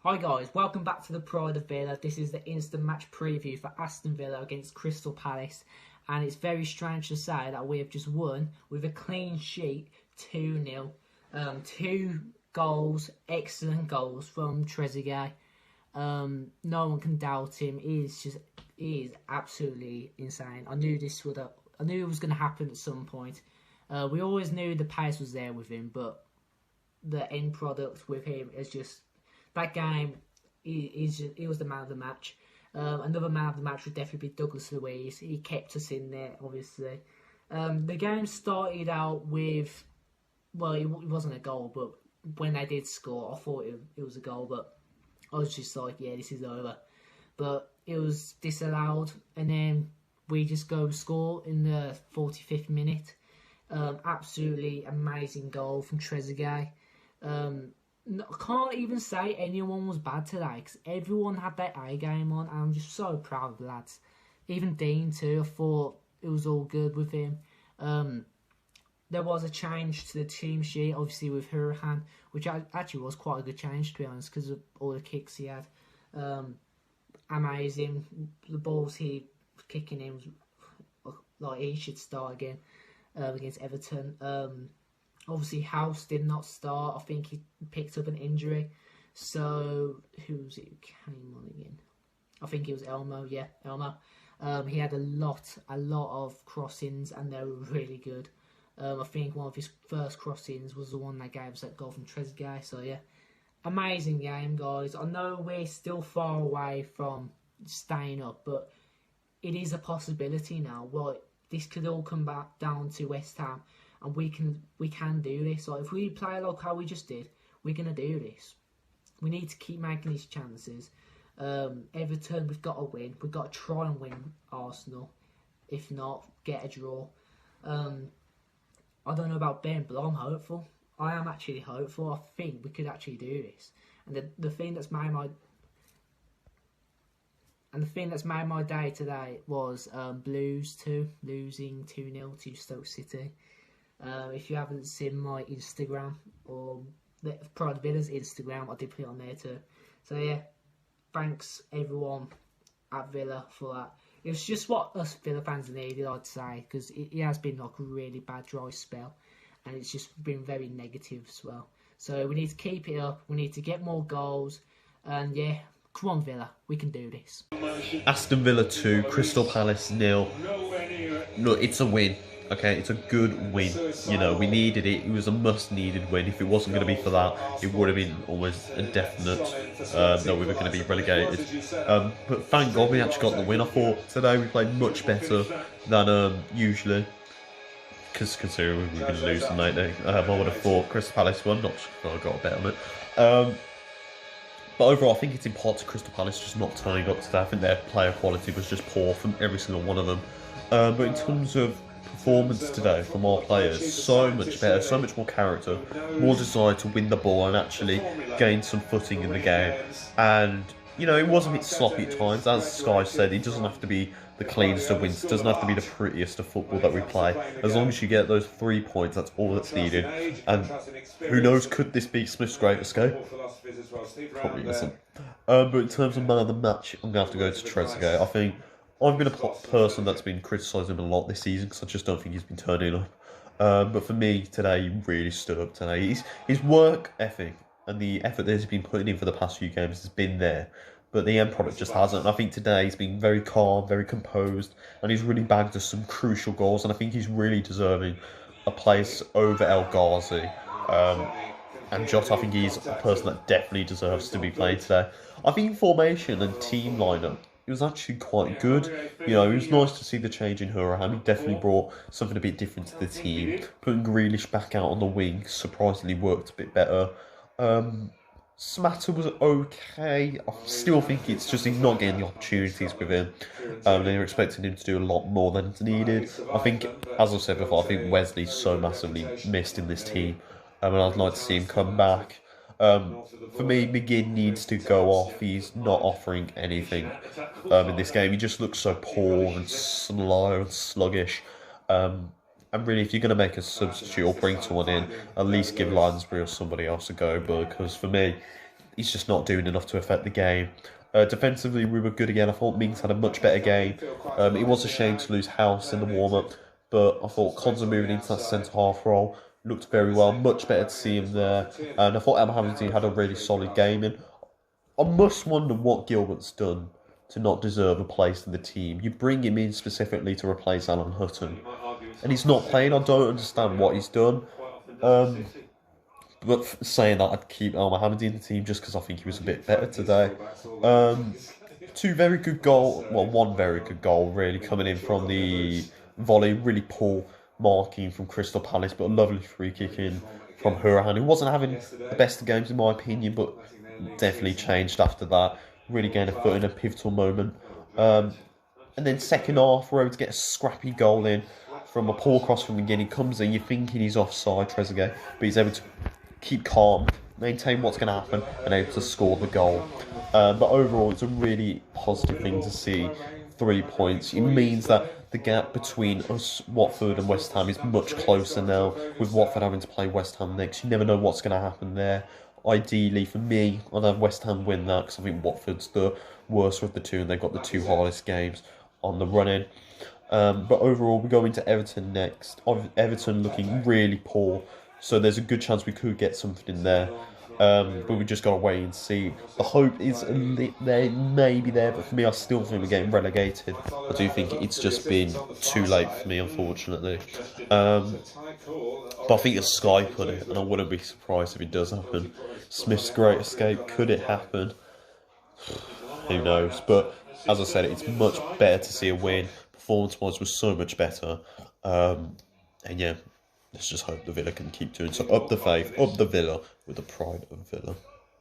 Hi guys, welcome back to the Pride of Villa. This is the instant match preview for Aston Villa against Crystal Palace, and it's very strange to say that we have just won with a clean sheet, 2-0. Two goals, excellent goals from Trezeguet. No one can doubt him. He is absolutely insane. I knew it was going to happen at some point. We always knew the pace was there with him, but the end product with him is just. That game, he was the man of the match. Another man of the match would definitely be Douglas Luiz. He kept us in there, obviously. The game started out with, well, it wasn't a goal, but when they did score, I thought it was a goal, but I was just like, yeah, this is over. But it was disallowed, and then we just go score in the 45th minute. Absolutely amazing goal from Trezeguet. I can't even say anyone was bad today because everyone had their A game on, and I'm just so proud of the lads. Even Dean too, I thought it was all good with him. There was a change to the team sheet, obviously with Hurahan, which actually was quite a good change to be honest because of all the kicks he had. Amazing. The balls he was kicking in was like he should start again against Everton. Obviously, House did not start. I think he picked up an injury. So, who was it who came on again? I think it was Elmo. Yeah, Elmo. He had a lot of crossings, and they were really good. I think one of his first crossings was the one that gave us that goal from Trezeguet. So, yeah, amazing game, guys. I know we're still far away from staying up, but it is a possibility now. Well, this could all come back down to West Ham. And we can do this. So if we play like how we just did, we're going to do this. We need to keep making these chances. Everton, we've got to win. We've got to try and win Arsenal. If not, get a draw. I don't know about Ben, but I'm hopeful. I am actually hopeful. I think we could actually do this. And the thing that's made my day today was Blues losing 2-0 to Stoke City. If you haven't seen my Instagram or the Pride of Villa's Instagram, I did put it on there too. So yeah, thanks everyone at Villa for that. It was just what us Villa fans needed, I'd say, because it has been like a really bad dry spell, and it's just been very negative as well. So we need to keep it up. We need to get more goals, and yeah, come on Villa, we can do this. Aston Villa 2, Crystal Palace 0. No, it's a win. Okay, it's a good win. You know, we needed it. It was a must-needed win. If it wasn't going to be for that, it would have been almost a definite that we were going to be relegated. But thank God we actually got the win. I thought today we played much better than usually. Because considering we were going to lose tonight, I would have thought Crystal Palace won. Not sure I got a bet on it. But overall, I think it's in part to Crystal Palace just not turning up today. I think their player quality was just poor from every single one of them. But in terms of performance today from our players, so much better, so much more character, more desire to win the ball and actually gain some footing in the game. And, you know, it was a bit sloppy at times. As Sky said, it doesn't have to be the cleanest of wins, it doesn't have to be the prettiest of football that we play. As long as you get those 3 points, that's all that's needed. And who knows, could this be Smith's greatest game? Probably isn't. But in terms of man of the match, I'm going to have to go to Trezeguet. I think I've been a person that's been criticising him a lot this season because I just don't think he's been turning up. But for me, today, he really stood up today. His work ethic and the effort that he's been putting in for the past few games has been there, but the end product just hasn't. And I think today he's been very calm, very composed, and he's really bagged us some crucial goals, and I think he's really deserving a place over El Ghazi. And Jota, I think he's a person that definitely deserves to be playing today. I think formation and team lineup, it was actually quite good. You know, it was nice to see the change in Hurahan. He definitely brought something a bit different to the team. Putting Grealish back out on the wing surprisingly worked a bit better. Smatter was okay. I still think it's just he's not getting the opportunities with him. They're expecting him to do a lot more than it's needed. I think, as I said before, I think Wesley's so massively missed in this team. And I'd like to see him come back. For me, McGinn needs to go off. He's not offering anything in this game. He just looks so poor and slow and sluggish. And really, if you're going to make a substitute or bring someone in, at least give Lansbury or somebody else a go. Because for me, he's just not doing enough to affect the game. Defensively, we were good again. I thought Mings had a much better game. It was a shame to lose House in the warm-up, but I thought Konza moving into that centre-half role looked very well. Much better to see him there. And I thought Hamilton had a really solid game. And I must wonder what Gilbert's done to not deserve a place in the team. You bring him in specifically to replace Alan Hutton, and he's not playing. I don't understand what he's done. But saying that, I'd keep El Mohammadi in the team just because I think he was a bit better today. Two very good goals, well, one very good goal really coming in from the volley. Really poor marking from Crystal Palace, but a lovely free kick in from Hurahan, who wasn't having the best of games in my opinion, but definitely changed after that. Really gained a foot in a pivotal moment. And then second half, we're able to get a scrappy goal in from a poor cross from McGinn. He comes in, you're thinking he's offside, Trezeguet, but he's able to keep calm, maintain what's going to happen, and able to score the goal. But overall, it's a really positive thing to see. 3 points. It means that the gap between us, Watford and West Ham is much closer now, with Watford having to play West Ham next. You never know what's going to happen there. Ideally, for me, I'd have West Ham win that, because I think Watford's the worst of the two, and they've got the two hardest games on the run-in. But overall, we go into Everton next. Everton looking really poor, so there's a good chance we could get something in there. But we just got to wait and see. The hope is there, maybe there, but for me, I still think we're getting relegated. I do think it's just been too late for me, unfortunately. But I think the sky put it, and I wouldn't be surprised if it does happen. Smith's great escape, could it happen? Who knows? But as I said, it's much better to see a win. Performance-wise was so much better. And yeah, let's just hope the Villa can keep doing so. Up the faith, up the Villa, with the pride of Villa.